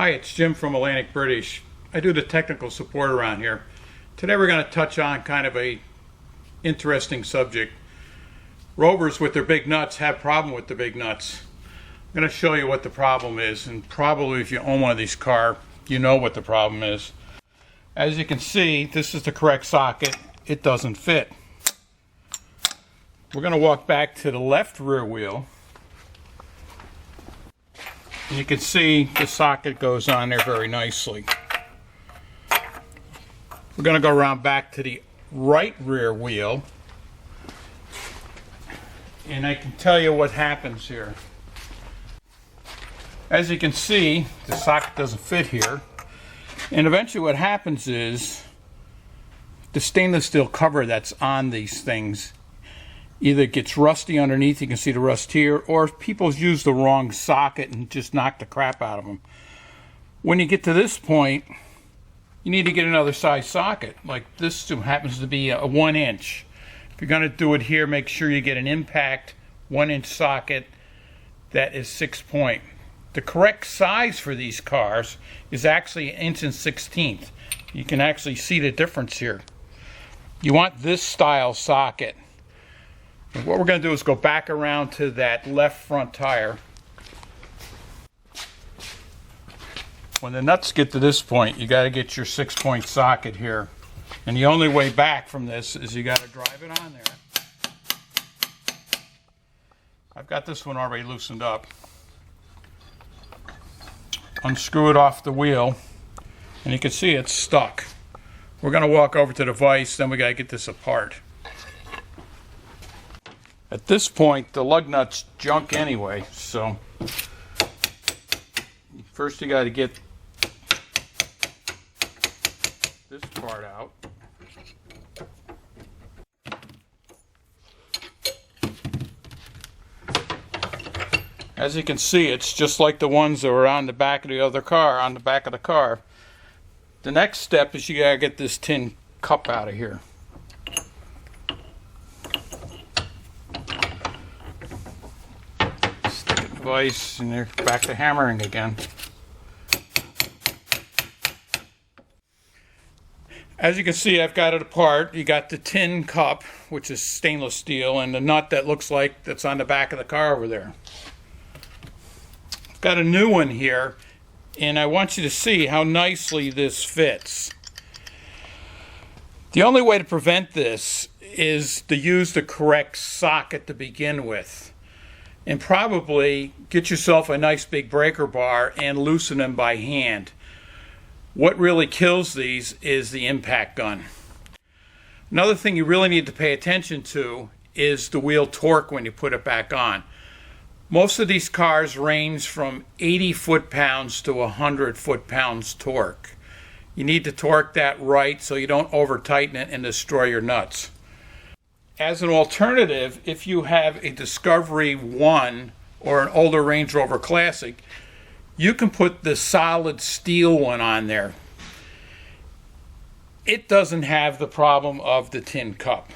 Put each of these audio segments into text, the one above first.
Hi, it's Jim from Atlantic British. I do the technical support around here. Today we're going to touch on kind of a interesting subject. Rovers with their big nuts have a problem with the big nuts. I'm going to show you what the problem is, and probably if you own one of these cars, you know what the problem is. As you can see, this is the correct socket. It doesn't fit. We're going to walk back to the left rear wheel. And you can see the socket goes on there very nicely. We're going to go around back to the right rear wheel. And I can tell you what happens here. As you can see, the socket doesn't fit here. And eventually what happens is the stainless steel cover that's on these things either gets rusty underneath, you can see the rust here, or people use the wrong socket and just knock the crap out of them. When you get to this point, you need to get another size socket. Like this happens to be a 1 inch. If you're going to do it here, make sure you get an impact 1 inch socket that is 6 point. The correct size for these cars is actually 1 1/16. You can actually see the difference here. You want this style socket. And what we're going to do is go back around to that left front tire. When the nuts get to this point, you got to get your 6 point socket here. And the only way back from this is you got to drive it on there. I've got this one already loosened up. Unscrew it off the wheel, and you can see it's stuck. We're going to walk over to the vise, then we got to get this apart. At this point, the lug nut's junk anyway, so first you got to get this part out. As you can see, it's just like the ones that were on the back of the other car, on the back of the car. The next step is you got to get this tin cup out of here. Vise, and they're back to hammering again. As you can see, I've got it apart. You got the tin cup, which is stainless steel, and the nut that looks like that's on the back of the car over there. I've got a new one here, and I want you to see how nicely this fits. The only way to prevent this is to use the correct socket to begin with. And probably get yourself a nice big breaker bar and loosen them by hand. What really kills these is the impact gun. Another thing you really need to pay attention to is the wheel torque when you put it back on. Most of these cars range from 80 foot-pounds to 100 foot-pounds torque. You need to torque that right so you don't over-tighten it and destroy your nuts. As an alternative, if you have a Discovery 1 or an older Range Rover Classic, you can put the solid steel one on there. It doesn't have the problem of the tin cup.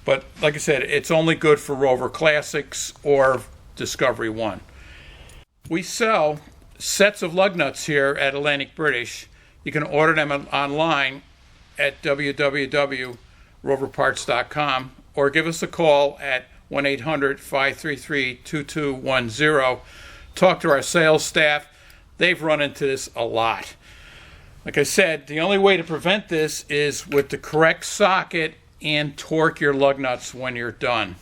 But like I said, it's only good for Rover Classics or Discovery 1. We sell sets of lug nuts here at Atlantic British. You can order them online at www.roverparts.com. or give us a call at 1-800-533-2210. Talk to our sales staff. They've run into this a lot. Like I said, the only way to prevent this is with the correct socket and torque your lug nuts when you're done.